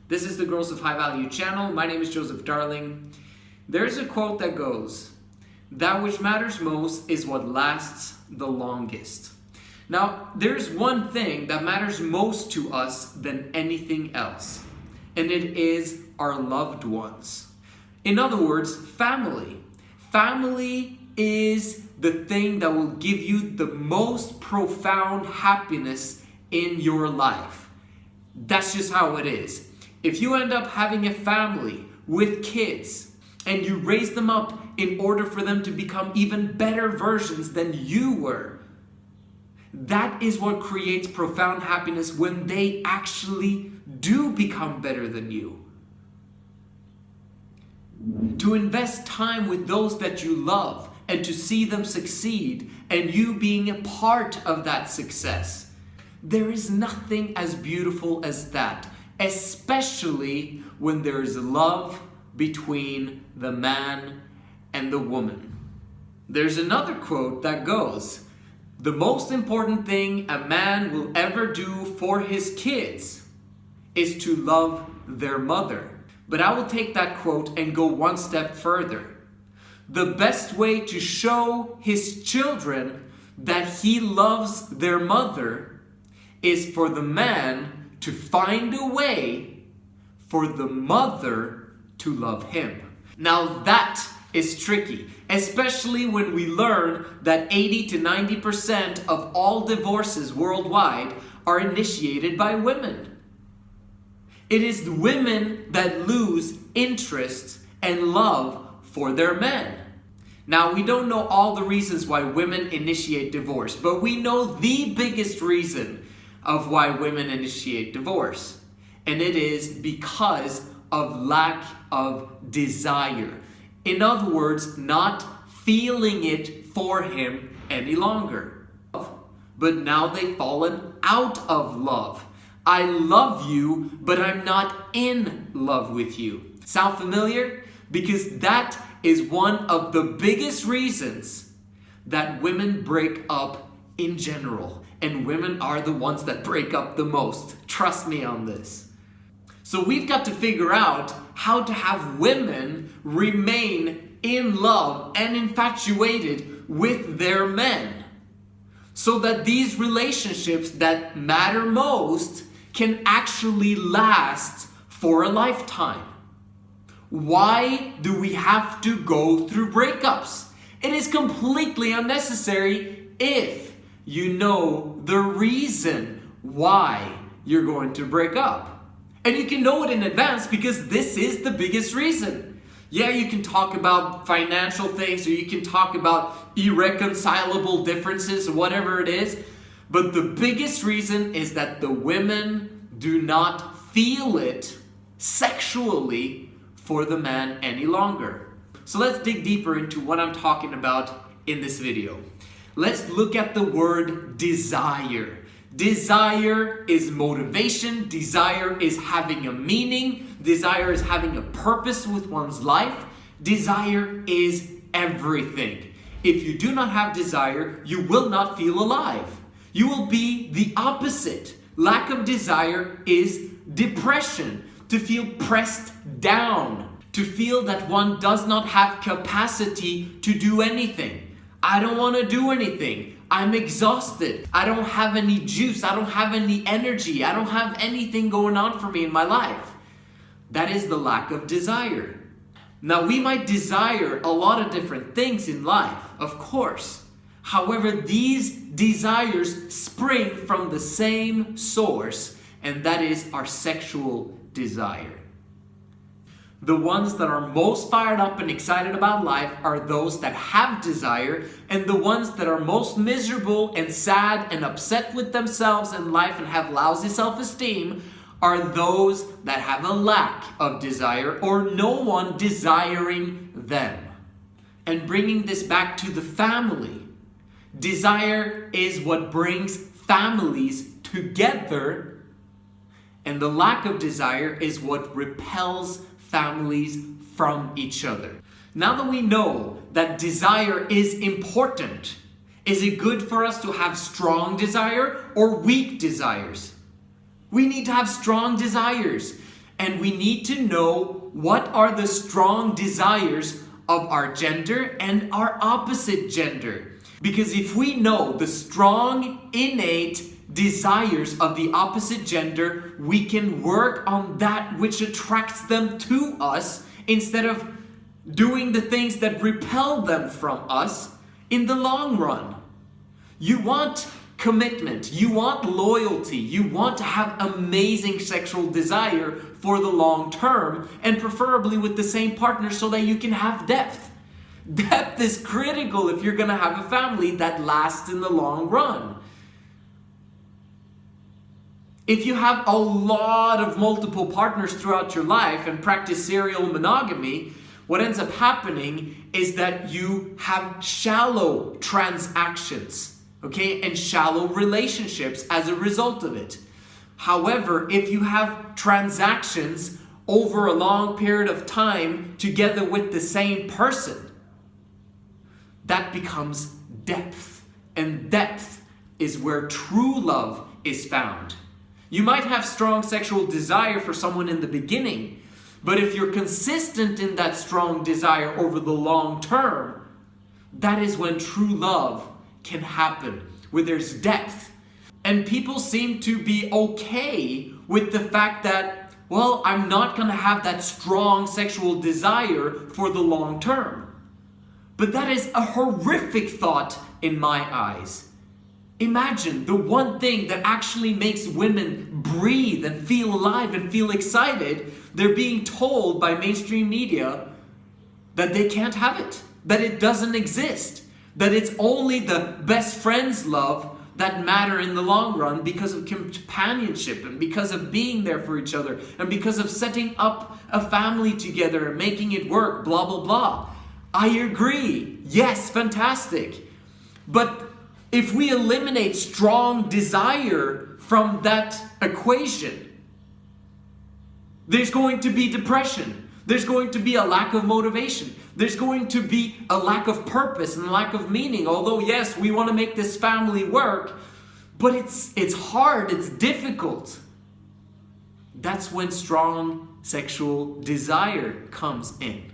This is the Girls of High Value channel. My name is Joseph Darling. There's a quote that goes, "That which matters most is what lasts the longest." Now, there's one thing that matters most to us than anything else, and it is our loved ones. In other words, family. Family is the thing that will give you the most profound happiness in your life. That's just how it is. If you end up having a family with kids and you raise them up in order for them to become even better versions than you were, that is what creates profound happiness when they actually do become better than you. To invest time with those that you love and to see them succeed and you being a part of that success. There is nothing as beautiful as that, especially when there is love between the man and the woman. There's another quote that goes, "The most important thing a man will ever do for his kids is to love their mother." But I will take that quote and go one step further. The best way to show his children that he loves their mother is for the man to find a way for the mother to love him. Now that is tricky, especially when we learn that 80 to 90% of all divorces worldwide are initiated by women. It is the women that lose interest and love for their men. Now, we don't know all the reasons why women initiate divorce, but we know the biggest reason of why women initiate divorce. And it is because of lack of desire. In other words, not feeling it for him any longer. But now they've fallen out of love. I love you, but I'm not in love with you. Sound familiar? Because that is one of the biggest reasons that women break up in general. And women are the ones that break up the most. Trust me on this. So we've got to figure out how to have women remain in love and infatuated with their men, so that these relationships that matter most can actually last for a lifetime. Why do we have to go through breakups? It is completely unnecessary if you know the reason why you're going to break up. And you can know it in advance because this is the biggest reason. Yeah, you can talk about financial things or you can talk about irreconcilable differences or whatever it is. But the biggest reason is that the women do not feel it sexually for the man any longer. So let's dig deeper into what I'm talking about in this video. Let's look at the word desire. Desire is motivation. Desire is having a meaning. Desire is having a purpose with one's life. Desire is everything. If you do not have desire, you will not feel alive. You will be the opposite. Lack of desire is depression. To feel pressed down. To feel that one does not have capacity to do anything. I don't want to do anything. I'm exhausted. I don't have any juice. I don't have any energy. I don't have anything going on for me in my life. That is the lack of desire. Now, we might desire a lot of different things in life, of course. However, these desires spring from the same source, and that is our sexual desire. The ones that are most fired up and excited about life are those that have desire, and the ones that are most miserable and sad and upset with themselves and life and have lousy self-esteem are those that have a lack of desire or no one desiring them. And bringing this back to the family, desire is what brings families together, and the lack of desire is what repels families from each other. Now that we know that desire is important, is it good for us to have strong desire or weak desires? We need to have strong desires. And we need to know what are the strong desires of our gender and our opposite gender. Because if we know the strong, innate desires of the opposite gender, we can work on that which attracts them to us instead of doing the things that repel them from us in the long run. You want commitment, you want loyalty, you want to have amazing sexual desire for the long term, and preferably with the same partner so that you can have depth. Depth is critical if you're going to have a family that lasts in the long run. If you have a lot of multiple partners throughout your life and practice serial monogamy, what ends up happening is that you have shallow transactions, okay, and shallow relationships as a result of it. However, if you have transactions over a long period of time together with the same person, that becomes depth. And depth is where true love is found. You might have strong sexual desire for someone in the beginning, but if you're consistent in that strong desire over the long term, that is when true love can happen, where there's depth. And people seem to be okay with the fact that, well, I'm not going to have that strong sexual desire for the long term. But that is a horrific thought in my eyes. Imagine the one thing that actually makes women breathe and feel alive and feel excited, they're being told by mainstream media that they can't have it, that it doesn't exist, that it's only the best friends love that matter in the long run because of companionship and because of being there for each other and because of setting up a family together and making it work, blah, blah, blah. I agree. Yes, fantastic. But if we eliminate strong desire from that equation, there's going to be depression. There's going to be a lack of motivation. There's going to be a lack of purpose and a lack of meaning. Although, yes, we want to make this family work, but it's hard, it's difficult. That's when strong sexual desire comes in.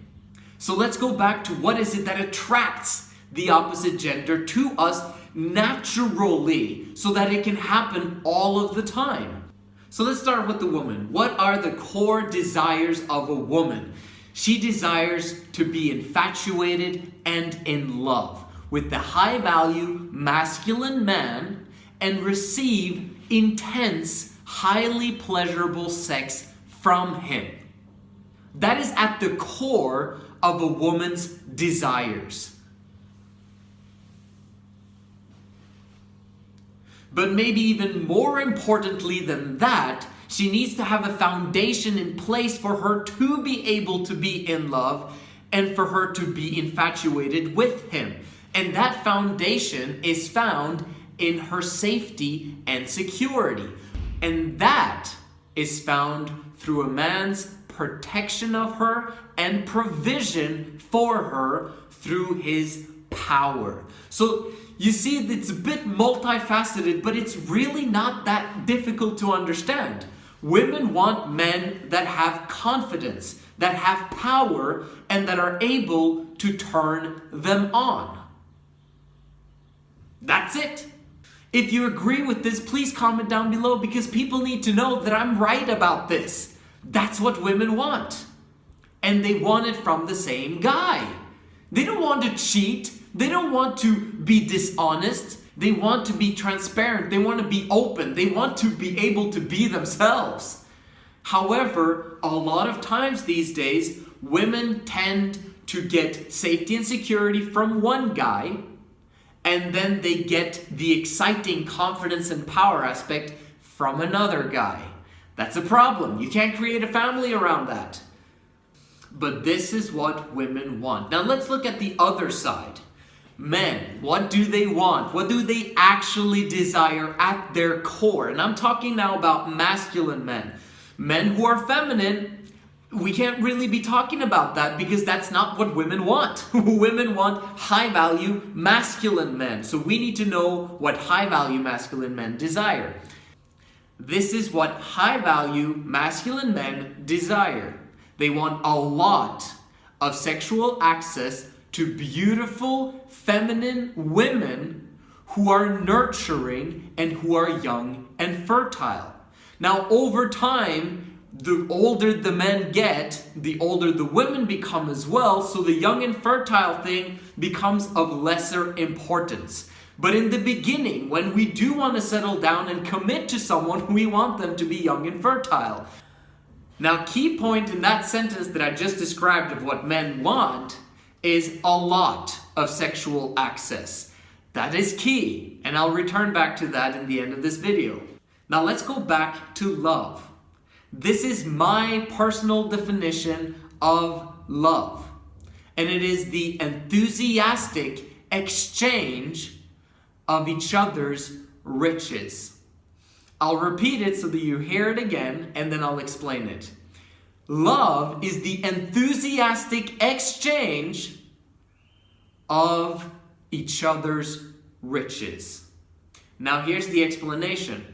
So let's go back to what is it that attracts the opposite gender to us naturally so that it can happen all of the time. So let's start with the woman. What are the core desires of a woman? She desires to be infatuated and in love with the high value masculine man and receive intense, highly pleasurable sex from him. That is at the core of a woman's desires. But maybe even more importantly than that, she needs to have a foundation in place for her to be able to be in love and for her to be infatuated with him. And that foundation is found in her safety and security. And that is found through a man's protection of her and provision for her through his power. So you see, it's a bit multifaceted, but it's really not that difficult to understand. Women want men that have confidence, that have power, and that are able to turn them on. That's it. If you agree with this, please comment down below because people need to know that I'm right about this. That's what women want. And they want it from the same guy. They don't want to cheat. They don't want to be dishonest. They want to be transparent. They want to be open. They want to be able to be themselves. However, a lot of times these days, women tend to get safety and security from one guy, and then they get the exciting confidence and power aspect from another guy. That's a problem. You can't create a family around that. But this is what women want. Now let's look at the other side. Men, what do they want? What do they actually desire at their core? And I'm talking now about masculine men. Men who are feminine, we can't really be talking about that because that's not what women want. Women want high-value masculine men. So we need to know what high-value masculine men desire. This is what high-value masculine men desire. They want a lot of sexual access to beautiful feminine women who are nurturing and who are young and fertile. Now, over time, the older the men get, the older the women become as well, so the young and fertile thing becomes of lesser importance. But in the beginning, when we do want to settle down and commit to someone, we want them to be young and fertile. Now, key point in that sentence that I just described of what men want is a lot of sexual access. That is key, and I'll return back to that in the end of this video. Now let's go back to love. This is my personal definition of love, and it is the enthusiastic exchange of each other's riches. I'll repeat it so that you hear it again, and then I'll explain it. Love is the enthusiastic exchange of each other's riches. Now here's the explanation.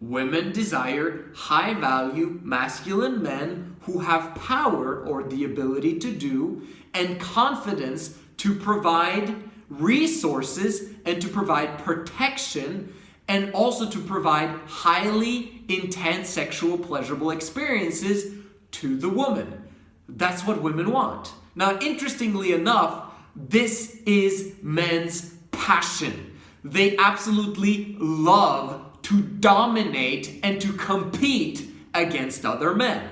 Women desire high-value masculine men who have power or the ability to do and confidence to provide resources and to provide protection and also to provide highly intense sexual pleasurable experiences to the woman. That's what women want. Now, interestingly enough, this is men's passion. They absolutely love to dominate and to compete against other men.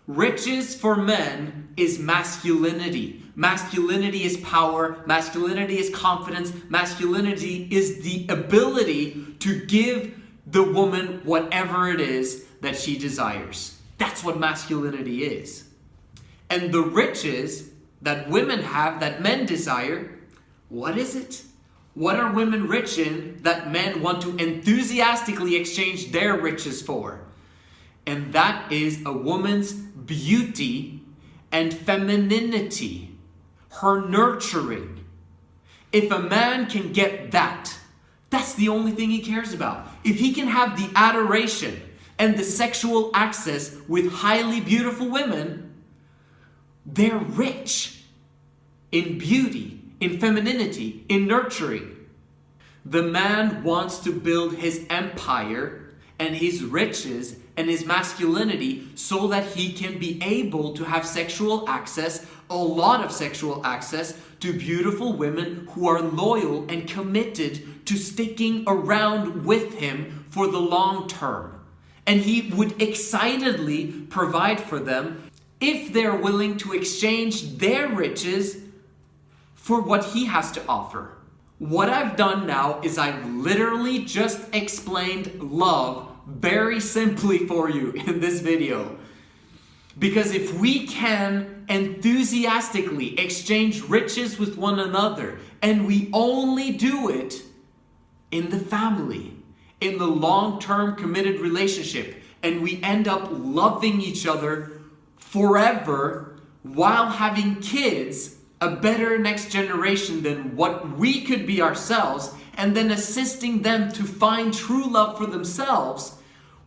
Riches for men is masculinity. Masculinity is power. Masculinity is confidence. Masculinity is the ability to give the woman whatever it is that she desires. That's what masculinity is. And the riches that women have, that men desire, what is it? What are women rich in that men want to enthusiastically exchange their riches for? And that is a woman's beauty and femininity, her nurturing. If a man can get that, that's the only thing he cares about. If he can have the adoration and the sexual access with highly beautiful women, they're rich in beauty, in femininity, in nurturing. The man wants to build his empire and his riches and his masculinity so that he can be able to have sexual access, a lot of sexual access, to beautiful women who are loyal and committed to sticking around with him for the long term. And he would excitedly provide for them if they're willing to exchange their riches for what he has to offer. What I've done now is I've literally just explained love very simply for you in this video. Because if we can enthusiastically exchange riches with one another, and we only do it in the family, in the long-term committed relationship, and we end up loving each other forever while having kids, a better next generation than what we could be ourselves, and then assisting them to find true love for themselves,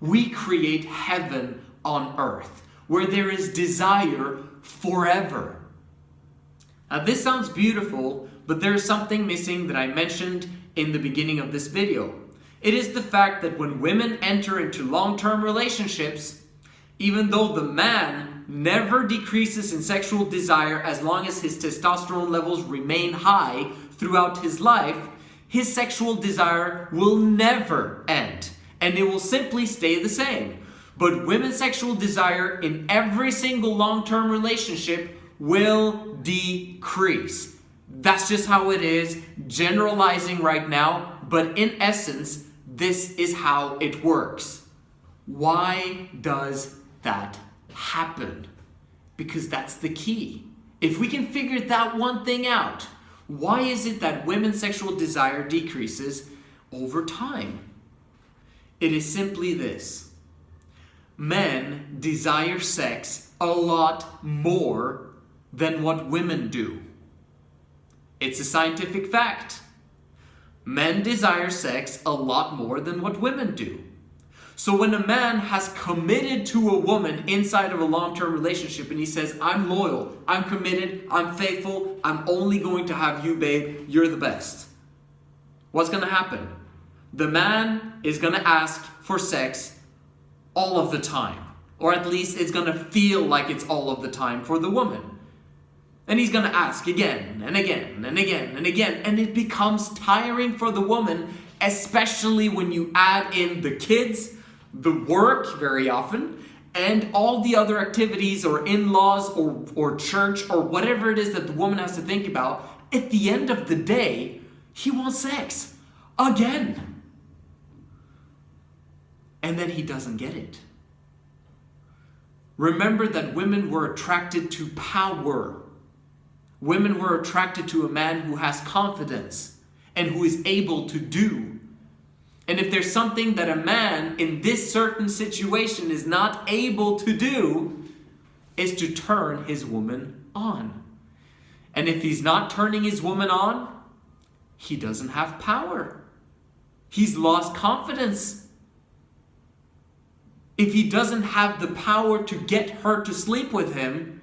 we create heaven on earth, where there is desire forever. Now this sounds beautiful, but there is something missing that I mentioned in the beginning of this video. It is the fact that when women enter into long-term relationships, even though the man never decreases in sexual desire as long as his testosterone levels remain high throughout his life, his sexual desire will never end, and it will simply stay the same. But women's sexual desire in every single long-term relationship will decrease. That's just how it is, generalizing right now, but in essence, this is how it works. Why does that happen? Because that's the key. If we can figure that one thing out, why is it that women's sexual desire decreases over time? It is simply this. Men desire sex a lot more than what women do. It's a scientific fact. Men desire sex a lot more than what women do. So when a man has committed to a woman inside of a long-term relationship and he says, I'm loyal, I'm committed, I'm faithful, I'm only going to have you, babe, you're the best. What's going to happen? The man is going to ask for sex all of the time. Or at least it's going to feel like it's all of the time for the woman. And he's going to ask again and again and again and again. And it becomes tiring for the woman, especially when you add in the kids, the work very often, and all the other activities or in-laws or church or whatever it is that the woman has to think about. At the end of the day, he wants sex again. And then he doesn't get it. Remember that women were attracted to power. Women were attracted to a man who has confidence and who is able to do. And if there's something that a man in this certain situation is not able to do, is to turn his woman on. And if he's not turning his woman on, he doesn't have power. He's lost confidence. If he doesn't have the power to get her to sleep with him,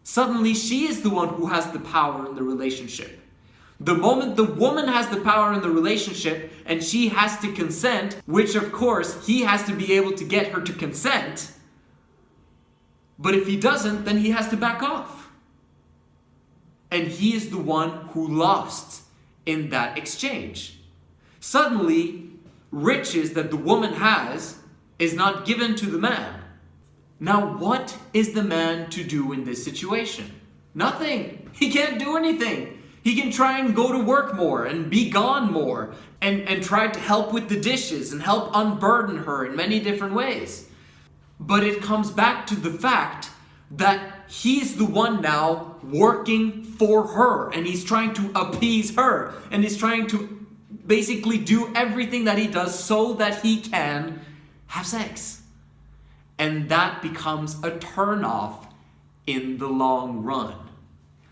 suddenly she is the one who has the power in the relationship. The moment the woman has the power in the relationship and she has to consent, which of course he has to be able to get her to consent, but if he doesn't, then he has to back off. And he is the one who lost in that exchange. Suddenly, riches that the woman has is not given to the man. Now, what is the man to do in this situation? Nothing. He can't do anything. He can try and go to work more and be gone more and try to help with the dishes and help unburden her in many different ways. But it comes back to the fact that he's the one now working for her and he's trying to appease her and he's trying to basically do everything that he does so that he can have sex. And that becomes a turn-off in the long run.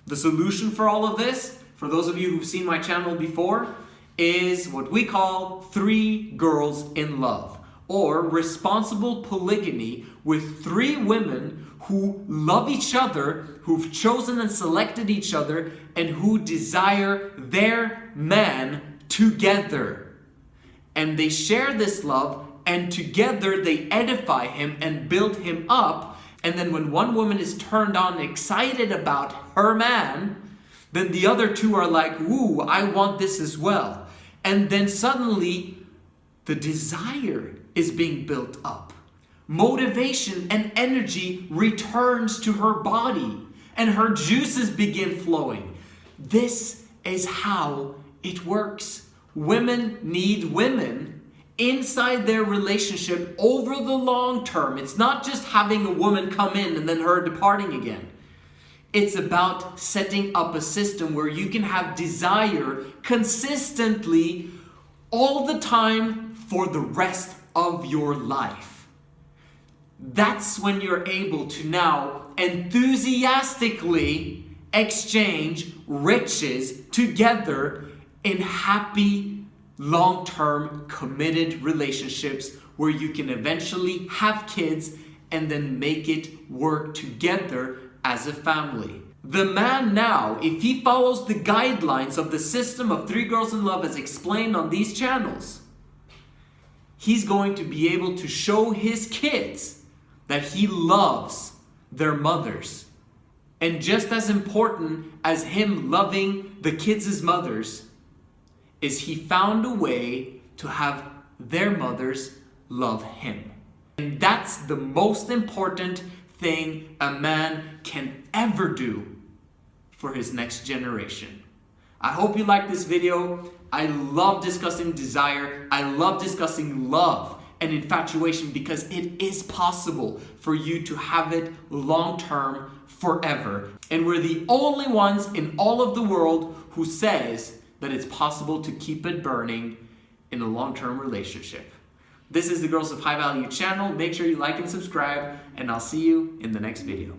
The solution for all of this, for those of you who've seen my channel before, is what we call 3 girls in love, or responsible polygamy with 3 women who love each other, who've chosen and selected each other, and who desire their man together. And they share this love, and together they edify him and build him up. And then when one woman is turned on and excited about her man, then the other 2 are like, ooh, I want this as well. And then suddenly the desire is being built up. Motivation and energy returns to her body and her juices begin flowing. This is how it works. Women need women inside their relationship over the long term. It's not just having a woman come in and then her departing again. It's about setting up a system where you can have desire consistently all the time for the rest of your life. That's when you're able to now enthusiastically exchange riches together in happy, long-term, committed relationships where you can eventually have kids and then make it work together as a family. The man now, if he follows the guidelines of the system of 3 Girls in Love as explained on these channels, he's going to be able to show his kids that he loves their mothers. And just as important as him loving the kids' mothers is he found a way to have their mothers love him. And that's the most important thing a man can ever do for his next generation. I hope you liked this video. I love discussing desire. I love discussing love and infatuation because it is possible for you to have it long-term forever. And we're the only ones in all of the world who says that it's possible to keep it burning in a long-term relationship. This is the Girls of High Value channel. Make sure you like and subscribe, and I'll see you in the next video.